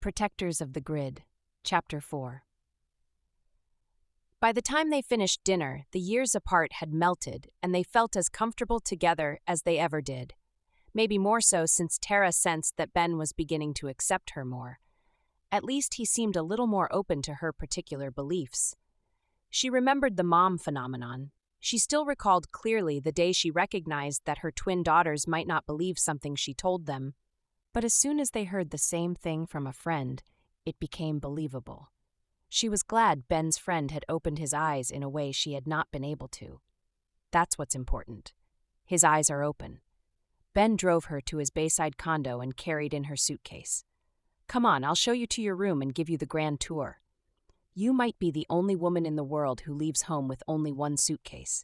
Protectors of the Grid, Chapter 4. By the time they finished dinner, the years apart had melted, and they felt as comfortable together as they ever did. Maybe more so since Tara sensed that Ben was beginning to accept her more. At least he seemed a little more open to her particular beliefs. She remembered the mom phenomenon. She still recalled clearly the day she recognized that her twin daughters might not believe something she told them. But as soon as they heard the same thing from a friend, it became believable. She was glad Ben's friend had opened his eyes in a way she had not been able to. That's what's important. His eyes are open. Ben drove her to his Bayside condo and carried in her suitcase. "Come on, I'll show you to your room and give you the grand tour. You might be the only woman in the world who leaves home with only one suitcase.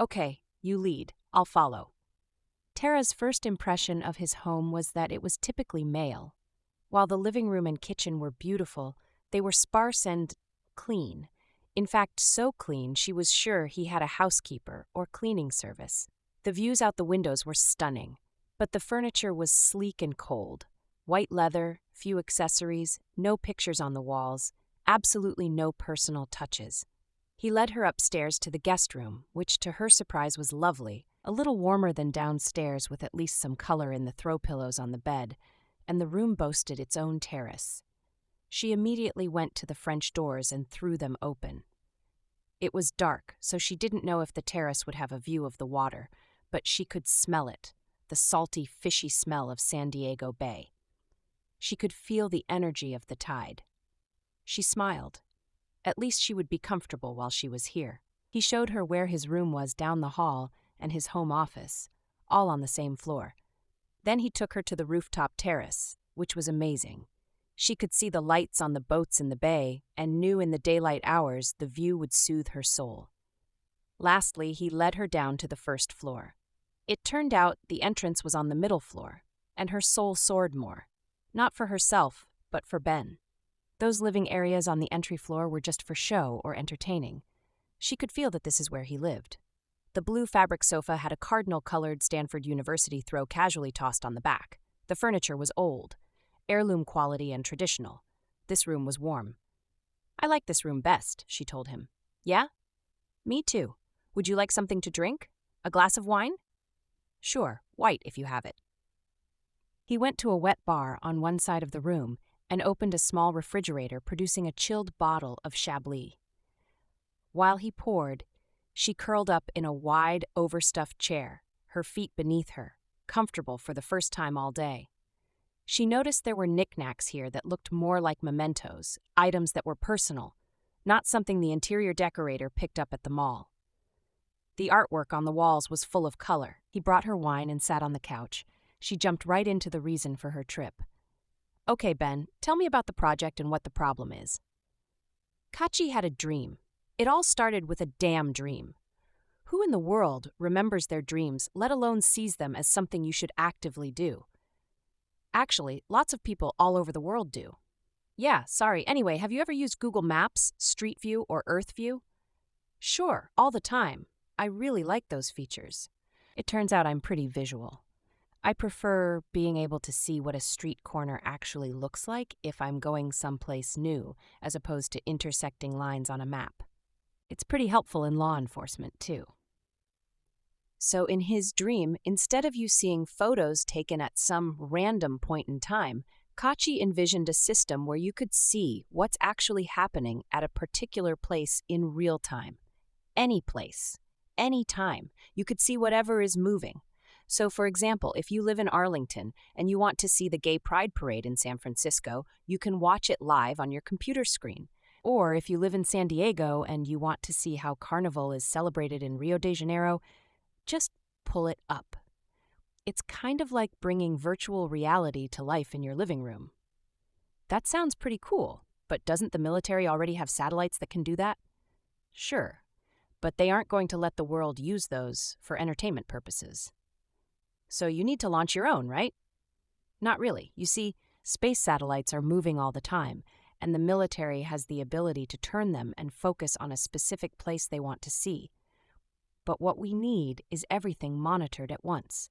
Okay, you lead. I'll follow." Tara's first impression of his home was that it was typically male. While the living room and kitchen were beautiful, they were sparse and clean. In fact, so clean she was sure he had a housekeeper or cleaning service. The views out the windows were stunning, but the furniture was sleek and cold. White leather, few accessories, no pictures on the walls, absolutely no personal touches. He led her upstairs to the guest room, which to her surprise was lovely, a little warmer than downstairs with at least some color in the throw pillows on the bed, and the room boasted its own terrace. She immediately went to the French doors and threw them open. It was dark, so she didn't know if the terrace would have a view of the water, but she could smell it, the salty, fishy smell of San Diego Bay. She could feel the energy of the tide. She smiled. At least she would be comfortable while she was here. He showed her where his room was down the hall and his home office, all on the same floor. Then he took her to the rooftop terrace, which was amazing. She could see the lights on the boats in the bay and knew in the daylight hours the view would soothe her soul. Lastly, he led her down to the first floor. It turned out the entrance was on the middle floor, and her soul soared more. Not for herself, but for Ben. Those living areas on the entry floor were just for show or entertaining. She could feel that this is where he lived. The blue fabric sofa had a cardinal-colored Stanford University throw casually tossed on the back. The furniture was old, heirloom quality and traditional. This room was warm. "I like this room best," she told him. "Yeah? Me too. Would you like something to drink? A glass of wine?" "Sure, white if you have it." He went to a wet bar on one side of the room and opened a small refrigerator producing a chilled bottle of Chablis. While he poured, she curled up in a wide, overstuffed chair, her feet beneath her, comfortable for the first time all day. She noticed there were knickknacks here that looked more like mementos, items that were personal, not something the interior decorator picked up at the mall. The artwork on the walls was full of color. He brought her wine and sat on the couch. She jumped right into the reason for her trip. "Okay, Ben, tell me about the project and what the problem is." Kachi had a dream. It all started with a damn dream. Who in the world remembers their dreams, let alone sees them as something you should actively do? Actually, lots of people all over the world do. Yeah, sorry. Anyway, have you ever used Google Maps, Street View, or Earth View? Sure, all the time. I really like those features. It turns out I'm pretty visual. I prefer being able to see what a street corner actually looks like if I'm going someplace new, as opposed to intersecting lines on a map. It's pretty helpful in law enforcement, too. So in his dream, instead of you seeing photos taken at some random point in time, Kachi envisioned a system where you could see what's actually happening at a particular place in real time. Any place, any time. You could see whatever is moving. So, for example, if you live in Arlington and you want to see the Gay Pride Parade in San Francisco, you can watch it live on your computer screen. Or if you live in San Diego and you want to see how Carnival is celebrated in Rio de Janeiro, just pull it up. It's kind of like bringing virtual reality to life in your living room. That sounds pretty cool, but doesn't the military already have satellites that can do that? Sure, but they aren't going to let the world use those for entertainment purposes. So you need to launch your own, right? Not really. You see, space satellites are moving all the time, and the military has the ability to turn them and focus on a specific place they want to see. But what we need is everything monitored at once.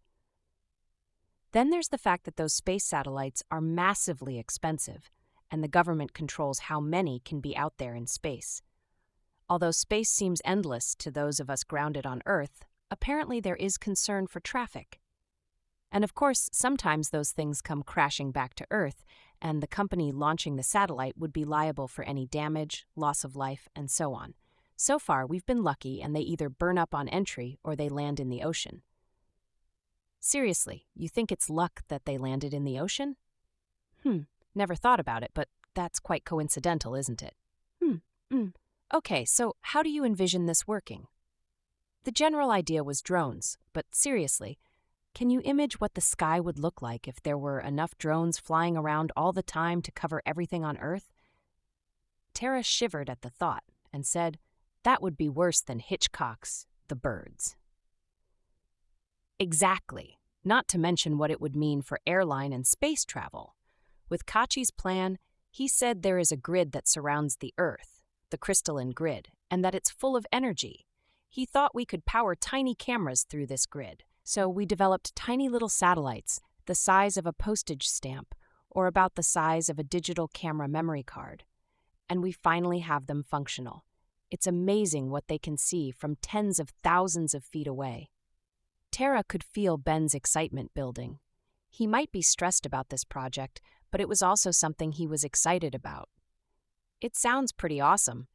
Then there's the fact that those space satellites are massively expensive, and the government controls how many can be out there in space. Although space seems endless to those of us grounded on Earth, apparently there is concern for traffic. And of course, sometimes those things come crashing back to Earth, and the company launching the satellite would be liable for any damage, loss of life, and so on. So far, we've been lucky, and they either burn up on entry or they land in the ocean. Seriously, you think it's luck that they landed in the ocean? Never thought about it, but that's quite coincidental, isn't it? Okay, so how do you envision this working? The general idea was drones, but seriously, can you image what the sky would look like if there were enough drones flying around all the time to cover everything on Earth? Tara shivered at the thought and said, "That would be worse than Hitchcock's The Birds." Exactly, not to mention what it would mean for airline and space travel. With Kachi's plan, he said there is a grid that surrounds the Earth, the crystalline grid, and that it's full of energy. He thought we could power tiny cameras through this grid, so we developed tiny little satellites the size of a postage stamp or about the size of a digital camera memory card. And we finally have them functional. It's amazing what they can see from tens of thousands of feet away. Tara could feel Ben's excitement building. He might be stressed about this project, but it was also something he was excited about. It sounds pretty awesome.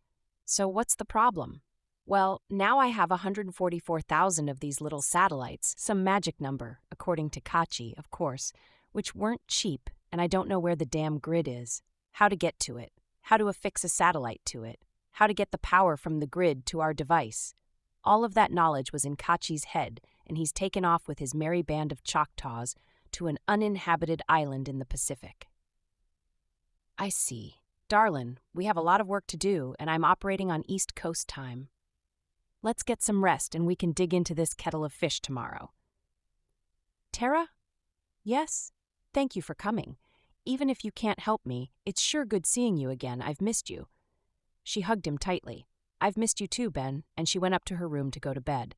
So what's the problem? Well, now I have 144,000 of these little satellites, some magic number, according to Kachi, of course, which weren't cheap, and I don't know where the damn grid is, how to get to it, how to affix a satellite to it, how to get the power from the grid to our device. All of that knowledge was in Kachi's head, and he's taken off with his merry band of Choctaws to an uninhabited island in the Pacific. I see. Darlin, we have a lot of work to do, and I'm operating on East Coast time. Let's get some rest, and we can dig into this kettle of fish tomorrow. Tara? Yes? Thank you for coming. Even if you can't help me, it's sure good seeing you again. I've missed you. She hugged him tightly. I've missed you too, Ben, and she went up to her room to go to bed.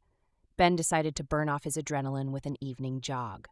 Ben decided to burn off his adrenaline with an evening jog.